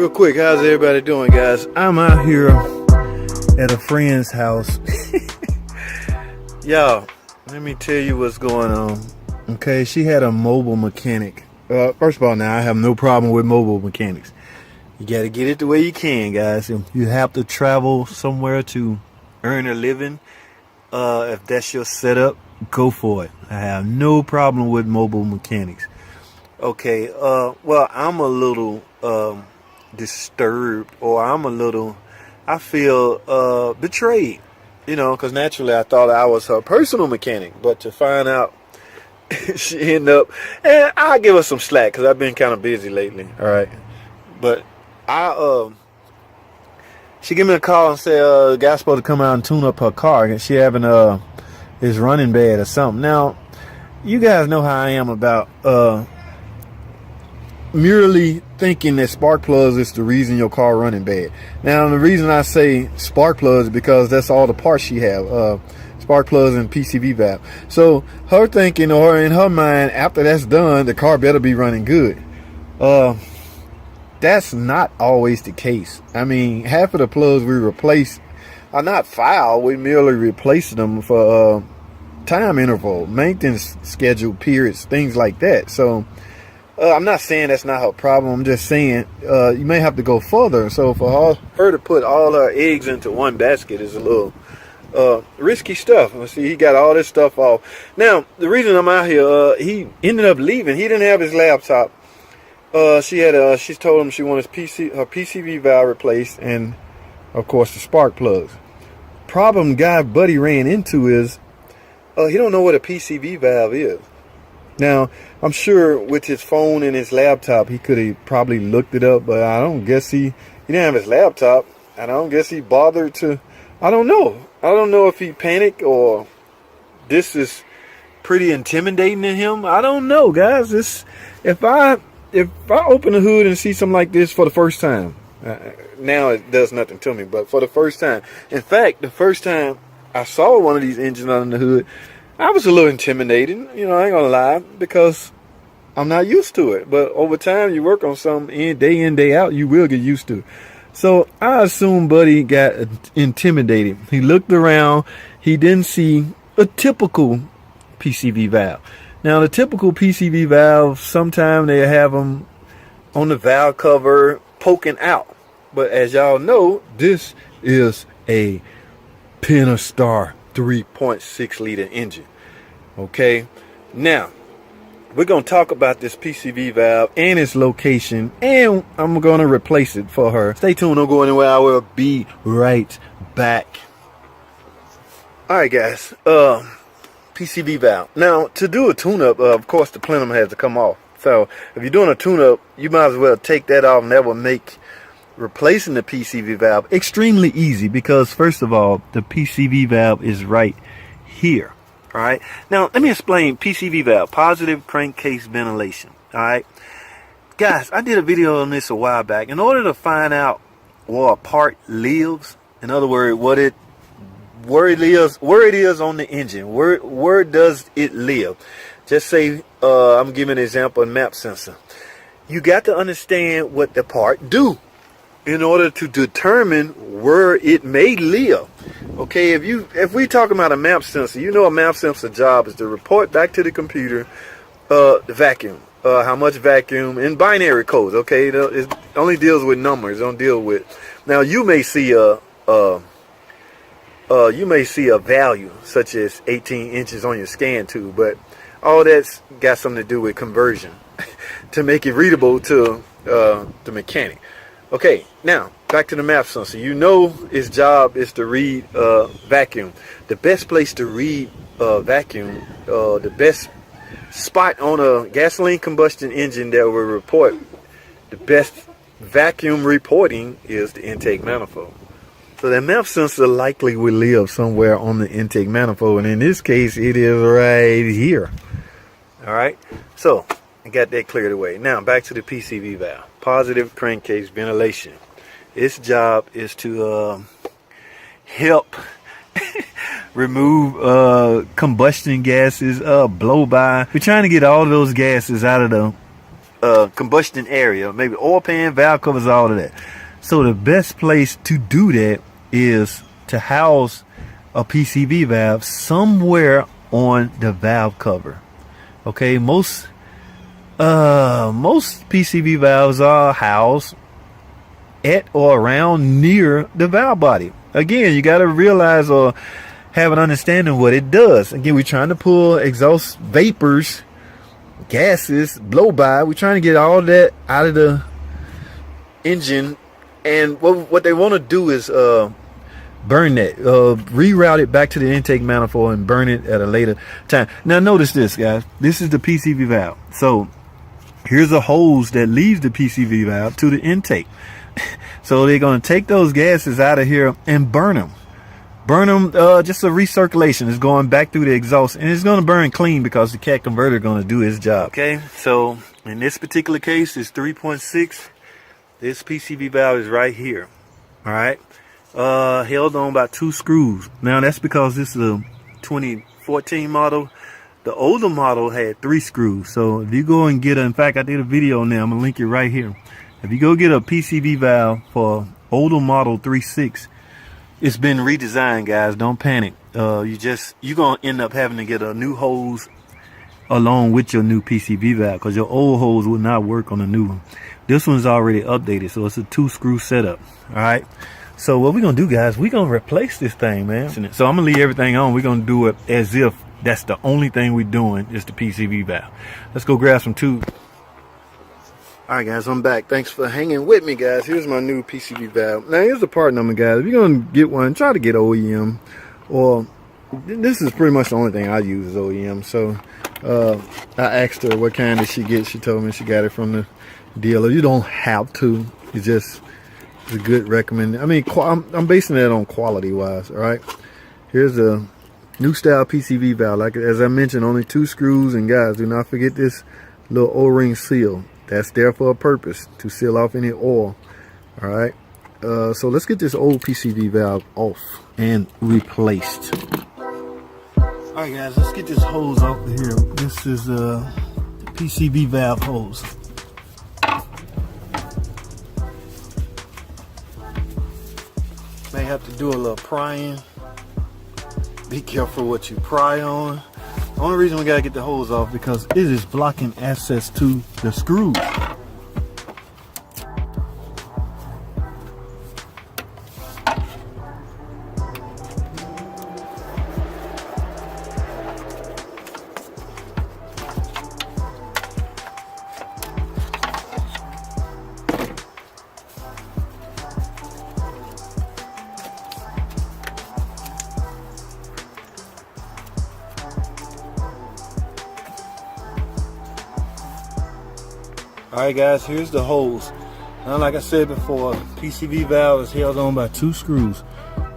Real quick, how's everybody doing, guys? I'm out here at a friend's house. Y'all, let me tell you what's going on. Okay, she had a mobile mechanic. First of all, now I have no problem with mobile mechanics. You got to get it the way you can, guys. If you have to travel somewhere to earn a living, if that's your setup, go for it. I have no problem with mobile mechanics. Okay, well, I'm a little disturbed, or I feel betrayed, you know, because naturally I thought I was her personal mechanic, but to find out she ended up, and I'll give her some slack because I've been kind of busy lately, all right, but she gave me a call and said the guy's supposed to come out and tune up her car, and she having is running bad or something. Now, you guys know how I am about merely thinking that spark plugs is the reason your car running bad. Now, the reason I say spark plugs is because that's all the parts she have, spark plugs and PCV valve. So her thinking, or in her mind, after that's done, the car better be running good. That's not always the case. I mean, half of the plugs we replace are not foul. We merely replace them for time interval, maintenance schedule periods, things like that. So I'm not saying that's not her problem. I'm just saying you may have to go further. So for her to put all her eggs into one basket is a little risky stuff. Let's see, he got all this stuff off. Now, the reason I'm out here, he ended up leaving. He didn't have his laptop. She told him she wanted her PCV valve replaced, and of course the spark plugs. Problem buddy ran into is he don't know what a PCV valve is. Now, I'm sure with his phone and his laptop, he could have probably looked it up, but I don't guess he didn't have his laptop, and I don't guess he bothered to. I don't know. I don't know if he panicked or this is pretty intimidating to him. I don't know, guys. If I open the hood and see something like this for the first time, now it does nothing to me, but for the first time, in fact, the first time I saw one of these engines under the hood, I was a little intimidated, you know, I ain't gonna lie, because I'm not used to it. But over time, you work on something day in, day out, you will get used to it. So I assume Buddy got intimidated. He looked around, he didn't see a typical PCV valve. Now, the typical PCV valve, sometimes they have them on the valve cover poking out. But as y'all know, this is a Pentastar 3.6 liter engine. Okay, now we're going to talk about this PCV valve and its location, and I'm going to replace it for her. Stay tuned, don't go anywhere. I will be right back. All right, guys, PCV valve. Now, to do a tune-up, of course, the plenum has to come off. So if you're doing a tune-up, you might as well take that off, and that will make replacing the PCV valve extremely easy, because first of all, the PCV valve is right here. All right, now let me explain PCV valve, positive crankcase ventilation. All right, guys, I did a video on this a while back. In order to find out where a part lives, in other words, where it is on the engine, where does it live? Just say I'm giving an example, a map sensor. You got to understand what the part do in order to determine where it may live. Okay, if we talking about a map sensor, you know a map sensor job is to report back to the computer the vacuum, how much vacuum in binary codes. Okay, it only deals with numbers, don't deal with. Now you may see a value such as 18 inches on your scan tube, but all that's got something to do with conversion to make it readable to the mechanic. Okay, now back to the map sensor. You know its job is to read vacuum. The best place to read vacuum, the best spot on a gasoline combustion engine that will report the best vacuum reporting is the intake manifold. So that map sensor likely will live somewhere on the intake manifold, and in this case, it is right here. All right, so I got that cleared away. Now back to the PCV valve, positive crankcase ventilation. Its job is to help remove combustion gases, blow by. We're trying to get all those gases out of combustion area, maybe oil pan, valve covers, all of that. So the best place to do that is to house a PCV valve somewhere on the valve cover. Okay, most PCV valves are housed at or around near the valve body. Again, you got to realize or have an understanding what it does. Again, we're trying to pull exhaust vapors, gases, blow by. We're trying to get all that out of the engine, and what they want to do is burn that, reroute it back to the intake manifold and burn it at a later time. Now notice this, guys. This is the PCV valve. So here's a hose that leaves the PCV valve to the intake. So they're going to take those gases out of here and burn them. Just a recirculation is going back through the exhaust, and it's going to burn clean because the cat converter is going to do its job. Okay, so in this particular case, it's 3.6. This PCV valve is right here. All right, held on by 2 screws. Now that's because this is a 2014 model. The older model had 3 screws. So if you go and get in fact, I did a video on there. I'm gonna link it right here. If you go get a PCV valve for older model 3.6, it's been redesigned, guys. Don't panic. You're gonna end up having to get a new hose along with your new PCV valve, because your old hose will not work on the new one. This one's already updated, so it's a 2-screw setup. All right. So what we're gonna do, guys, we're gonna replace this thing, man. So I'm gonna leave everything on. We're gonna do it as if that's the only thing we're doing is the PCV valve. Let's go grab some tubes. All right, guys, I'm back. Thanks for hanging with me, guys. Here's my new PCV valve. Now, here's the part number, guys. If you're going to get one, try to get OEM. Or this is pretty much the only thing I use is OEM. So I asked her what kind did she get. She told me she got it from the dealer. You don't have to. It's just a good recommend. I mean, I'm basing that on quality-wise, all right? Here's the new style PCV valve. Like as I mentioned, only 2 screws. And, guys, do not forget this little O-ring seal. That's there for a purpose, to seal off any oil. All right, so let's get this old PCV valve off and replaced. All right, guys, let's get this hose off of here. This is the PCV valve hose. May have to do a little prying. Be careful what you pry on. The only reason we gotta get the hose off because it is blocking access to the screws. Alright, guys, here's the hose. Now, like I said before, PCV valve is held on by 2 screws.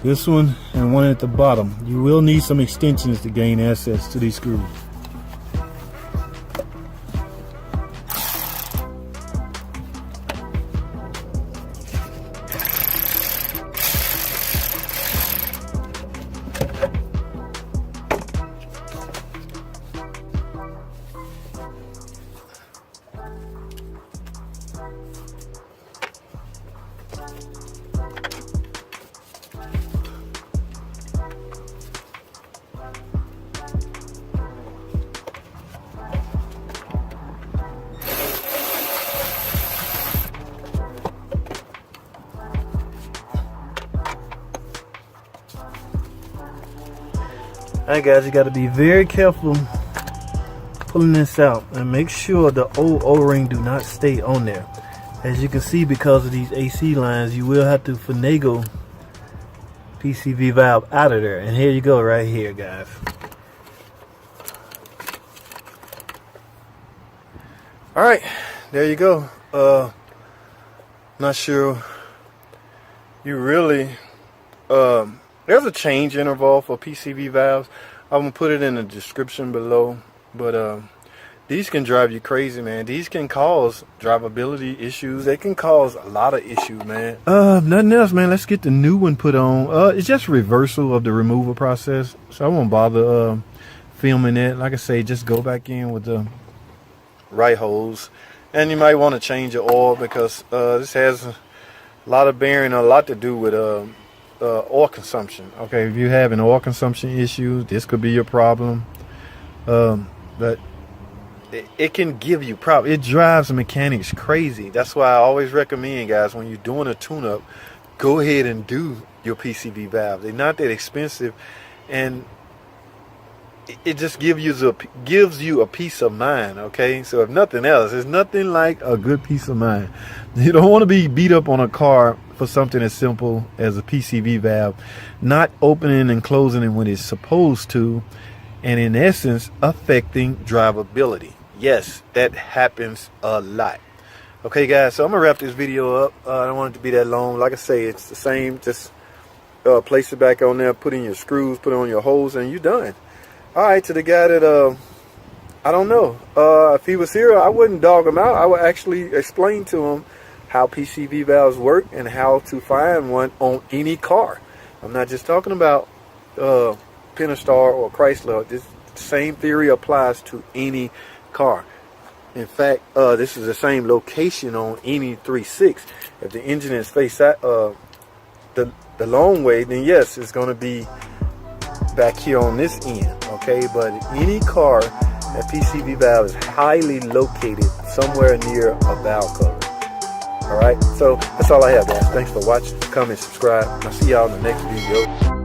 This one and one at the bottom. You will need some extensions to gain access to these screws. Alright, guys, you got to be very careful pulling this out and make sure the old O-ring do not stay on there. As you can see, because of these AC lines, you will have to finagle PCV valve out of there. And here you go, right here, guys. Alright, there you go. Not sure you really there's a change interval for PCV valves. I'm gonna put it in the description below, but these can drive you crazy, man. These can cause drivability issues. They can cause a lot of issues, man. Nothing else, man. Let's get the new one put on. It's just reversal of the removal process, so I won't bother filming it. Like I say, just go back in with the right hose And you might want to change your oil, because this has a lot of bearing, a lot to do with oil consumption. Okay, if you're having oil consumption issues, this could be your problem. But it can give you problems. It drives mechanics crazy. That's why I always recommend, guys, when you're doing a tune-up, go ahead and do your PCV valve. They're not that expensive, and it just gives you a peace of mind. Okay, so if nothing else, there's nothing like a good peace of mind. You don't want to be beat up on a car for something as simple as a PCV valve not opening and closing it when it's supposed to, and in essence affecting drivability. Yes, that happens a lot. Okay, guys, so I'm gonna wrap this video up. I don't want it to be that long. Like I say, it's the same. Just place it back on there, put in your screws, put on your hose, and you're done. All right, to the guy that I don't know, if he was here, I wouldn't dog him out. I would actually explain to him how PCV valves work and how to find one on any car. I'm not just talking about Pentastar or Chrysler. This same theory applies to any car. In fact, this is the same location on any 3.6. If the engine is face out the long way, then yes, it's going to be back here on this end. Okay, but any car, that PCV valve is highly located somewhere near a valve cover. All right, so that's all I have, guys. Thanks for watching. Comment, subscribe. I'll see y'all in the next video.